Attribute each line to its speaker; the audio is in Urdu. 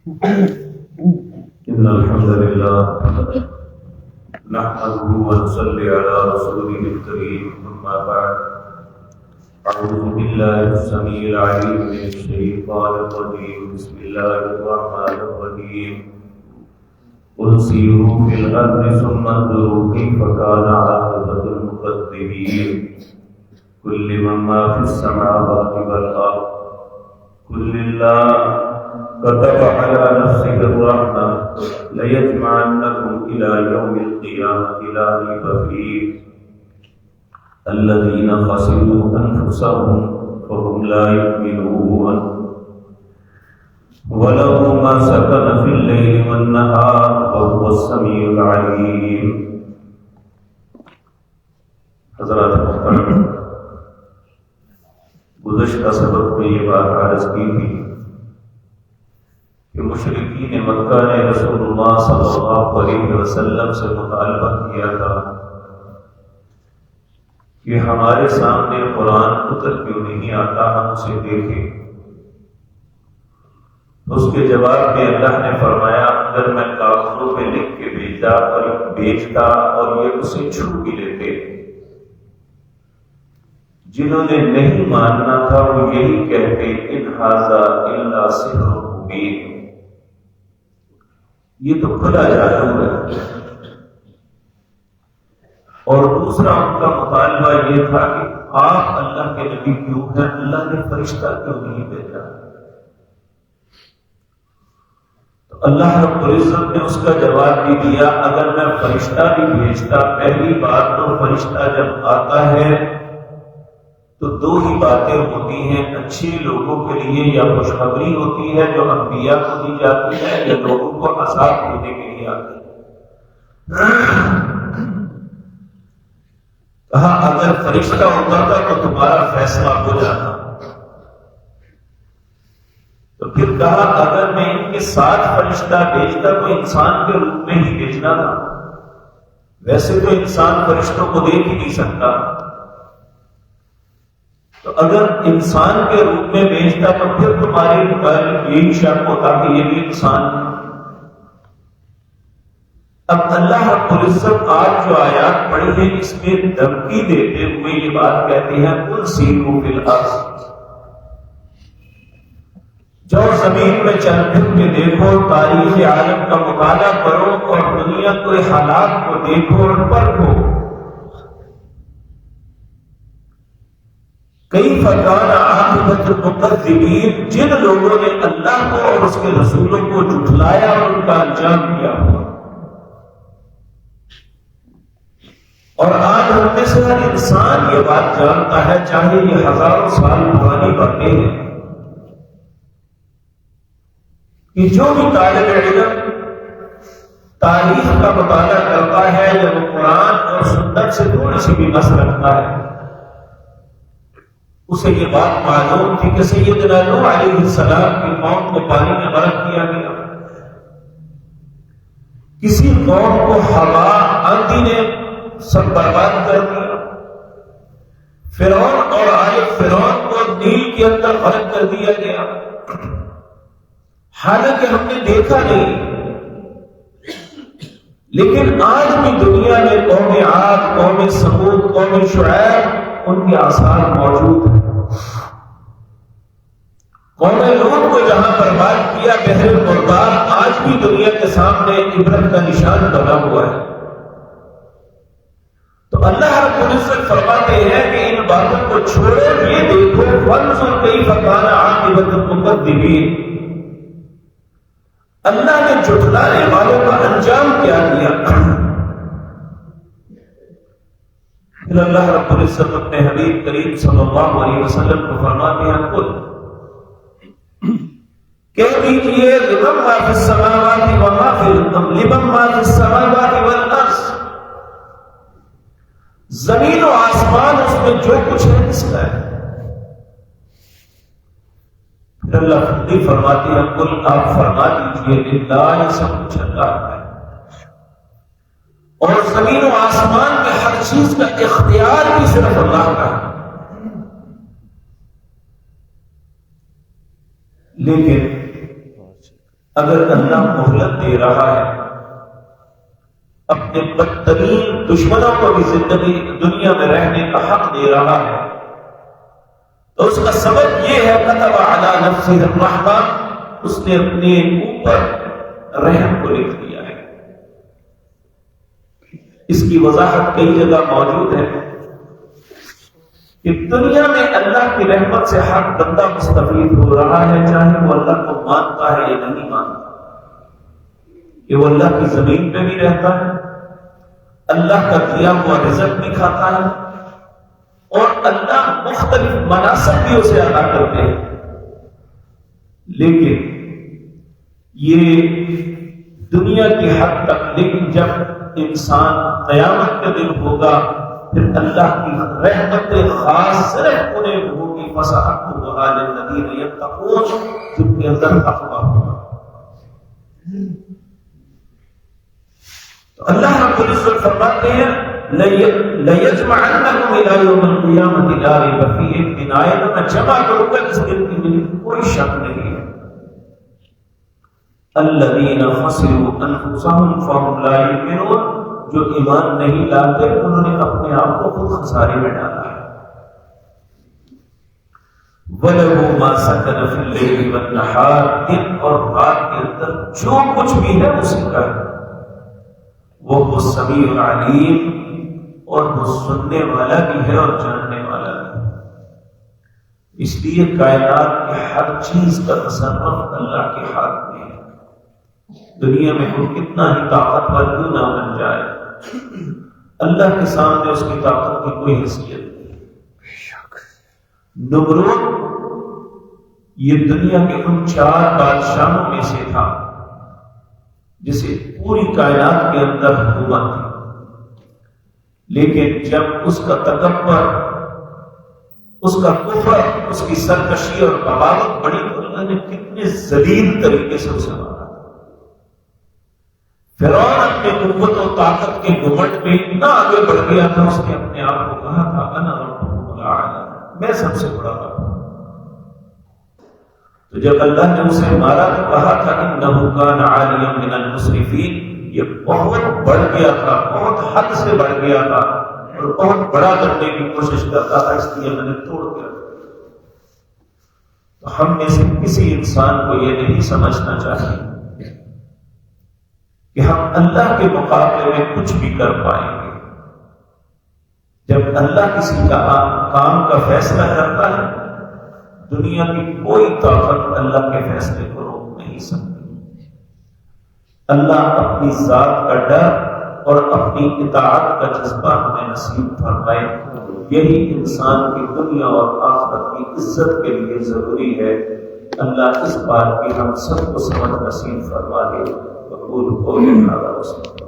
Speaker 1: إن الحمد لله نحمده ونصلي على رسوله الكريم أما بعد أعوذ بالله السميع العليم من الشيطان الرجيم بسم الله الرحمن الرحيم قل سيروا في الأرض ثم انظروا كيف كان عاقبة المكذبين قل لمن ما في السماوات والأرض قل لله كتب على نفسه الرحمة ليجمعنكم إلى يوم القيامة لا ريب فيه الذين خسروا أنفسهم فهم لا يؤمنون وله ما سكن في الليل والنهار وهو السميع العليم. حضرات محترم، گزشتہ سبق میں یہ بات عرض کی تھی کہ مشرکین مکہ نے رسول اللہ صلی اللہ علیہ وسلم سے مطالبہ کیا تھا کہ ہمارے سامنے قرآن اتر کیوں نہیں آتا، ہم اسے دیکھیں. اس کے جواب میں اللہ نے فرمایا اگر میں کاغذوں پہ لکھ کے بھیجتا اور یہ اسے چھو بھی لیتے، جنہوں نے نہیں ماننا تھا وہ یہی کہتے ان ھذا الا سحر مبین، یہ تو کھلا جادو ہے. اور دوسرا ان کا مطالبہ یہ تھا کہ آپ اللہ کے نبی کیوں ہیں، اللہ نے فرشتہ کیوں نہیں بھیجا؟ تو اللہ رب العزت نے اس کا جواب بھی دیا اگر میں فرشتہ بھی بھیجتا، پہلی بات تو فرشتہ جب آتا ہے تو دو ہی باتیں ہوتی ہیں، اچھے لوگوں کے لیے یا خوشخبری ہوتی ہے جو انبیاء کو دی جاتی ہے، یا لوگوں کو عذاب دینے کے لیے آتی ہے. کہا اگر فرشتہ ہوتا تھا تو تمہارا فیصلہ ہو جاتا. تو پھر کہا اگر میں ان کے ساتھ فرشتہ بھیجتا تو انسان کے روپ میں ہی بھیجنا تھا، ویسے تو انسان فرشتوں کو دیکھ ہی نہیں سکتا، تو اگر انسان کے روپ میں بھیجتا تو پھر تمہارے متعلق یہی شک ہوتا کہ یہ بھی انسان ہے. اب اللہ رب العزت آج جو آیات پڑھی ہے اس میں دھمکی دیتے ہوئے یہ بات کہتے ہیں قل سیروا فی الارض، جاؤ زمین میں چل پھر کے دیکھو، تاریخ عالم کا مطالعہ کرو اور دنیا کے حالات کو دیکھو اور پرکھو. کیف کان عاقبۃ المکذبین، جن لوگوں نے اللہ کو اور اس کے رسولوں کو جھٹلایا اور ان کا انجام کیا ہوا. اور آج ہم میں سے ہر انسان یہ بات جانتا ہے، چاہے یہ ہزاروں سال پرانی باتیں ہیں، کہ جو بھی طالب علم تاریخ کا مطالعہ کرتا ہے یا وہ قرآن اور سنت سے تھوڑی سی بھی مس رکھتا ہے، اسے یہ بات معلوم تھی کہ سیدنا نوح علیہ السلام کی قوم کو پانی میں غرق کیا گیا، کسی قوم کو ہوا آندھی نے سب برباد کر دیا، فرعون اور آل فرعون کو نیل کے اندر غرق کر دیا گیا، حالانکہ ہم نے دیکھا نہیں. لیکن آج بھی دنیا میں قوم عاد، قوم ثمود، قوم شعیب ان کے آثار موجود ہیں. قوم لوط کو جہاں برباد کیا بحر المردار، آج بھی دنیا کے سامنے عبرت کا نشان بنا ہوا ہے. تو اللہ رب العزت فرماتے ہیں کہ ان باتوں کو چھوڑو، یہ دیکھو فانظر کیف کان عاقبۃ المکذبین، اللہ نے جھٹلانے والوں کا انجام کیا دیا. پھر اللہ رب العزت اپنے حبیب کریم صلی اللہ علیہ وسلم کو فرماتے ہیں قل، کہہ دیجئے لمن ما فی السماوات وما فی الارض، لمن ما فی السماوات والارض، زمین و آسمان اس میں جو کچھ ہے کس کا ہے؟ پھر اللہ خود ہی فرماتے ہیں قل، آپ فرما دیجئے للہ، سب کچھ اللہ کا ہے، اور زمین و آسمان میں ہر چیز کا اختیار بھی صرف اللہ کا ہے. لیکن اگر اللہ مہلت دے رہا ہے، اپنے بدترین دشمنوں کو بھی زندگی دنیا میں رہنے کا حق دے رہا ہے، تو اس کا سبب یہ ہے كتب علی نفسہ الرحمہ، اس نے اپنے اوپر رحم کو لکھ دیا ہے۔ اس کی وضاحت کئی جگہ موجود ہے کہ دنیا میں اللہ کی رحمت سے ہر بندہ مستفید ہو رہا ہے، چاہے وہ اللہ کو مانتا ہے یا نہیں مانتا، کہ وہ اللہ کی زمین پہ بھی رہتا ہے، اللہ کا دیا ہوا رزق بھی کھاتا ہے، اور اللہ مختلف مناصب بھی اسے ادا کرتے ہیں۔ لیکن یہ دنیا کی حد تک، لیکن جب انسان قیامت کے دن ہوگا پھر اللہ کی رحمت خاص صرف انہیں ہوگی، فَسَأَكْتُبُهَا لِلَّذِينَ يَتَّقُونَ، جن کے اندر تقویٰ ہوگا۔ تو اللہ رب العزت فرماتے ہیں لَيَجْمَعَنَّكُمْ إِلَىٰ يَوْمِ الْقِيَامَةِ لَا رَيْبَ فِيهِ، ایک دن آئے گا میں جمع کروں گا اس دن کی مجھے کوئی شک نہیں ہے۔ الَّذِينَ خَسِرُوا أَنفُسَهُمْ فَهُمْ لَا يُؤْمِنُونَ، جو ایمان نہیں لاتے انہوں نے اپنے آپ کو خود خسارے میں ڈالا ہے۔ وَلَهُ مَا سَكَنَ فِي اللَّيْلِ وَالنَّهَارِ، دن اور رات کے اندر جو کچھ بھی ہے اسی کا ہے۔ وہ سمیع علیم، اور وہ سننے والا بھی ہے اور جاننے والا بھی ہے۔ اس لیے کائنات کی ہر چیز کا تصرف اللہ کے ہاتھ میں ہے۔ دنیا میں کوئی کتنا ہی طاقتور کیوں نہ بن جائے، اللہ کے سامنے اس کی طاقت کی کوئی حیثیت نہیں۔ نمرود یہ دنیا کے ان 4 بادشاہوں میں سے تھا جسے پوری کائنات کے اندر حکومت تھی، لیکن جب اس کا تکبر، اس کا کفر، اس کی سرکشی اور بغاوت بڑی تو اللہ نے کتنے ذلیل طریقے سے اسے مارا۔ فرعون اپنے قوت و طاقت کے گھمنڈ میں اتنا آگے بڑھ گیا تھا، اس نے اپنے آپ کو کہا تھا انا ربکم الاعلی، میں سب سے بڑا رب ہوں۔ تو جب اللہ نے اسے مارا تو کہا تھا انہ کان عالیا من المسرفین، یہ بہت بڑھ گیا تھا، بہت حد سے بڑھ گیا تھا اور بہت بڑا کرنے کی کوشش کرتا تھا، اس لیے میں نے توڑ دیا۔ تو ہم میں سے کسی انسان کو یہ نہیں سمجھنا چاہیے کہ ہم اللہ کے مقابلے میں کچھ بھی کر پائیں گے۔ جب اللہ کسی کا کام کا فیصلہ کرتا ہے، دنیا کی کوئی طاقت اللہ کے فیصلے کو روک نہیں سکتی۔ اللہ اپنی ذات کا ڈر اور اپنی اطاعت کا جذبہ ہمیں نصیب فرمائے۔ یہی انسان کی دنیا اور آخرت کی عزت کے لیے ضروری ہے۔ اللہ اس بات کی ہم سب کو سمجھ نصیب فرما دے۔ قول هذا وصلى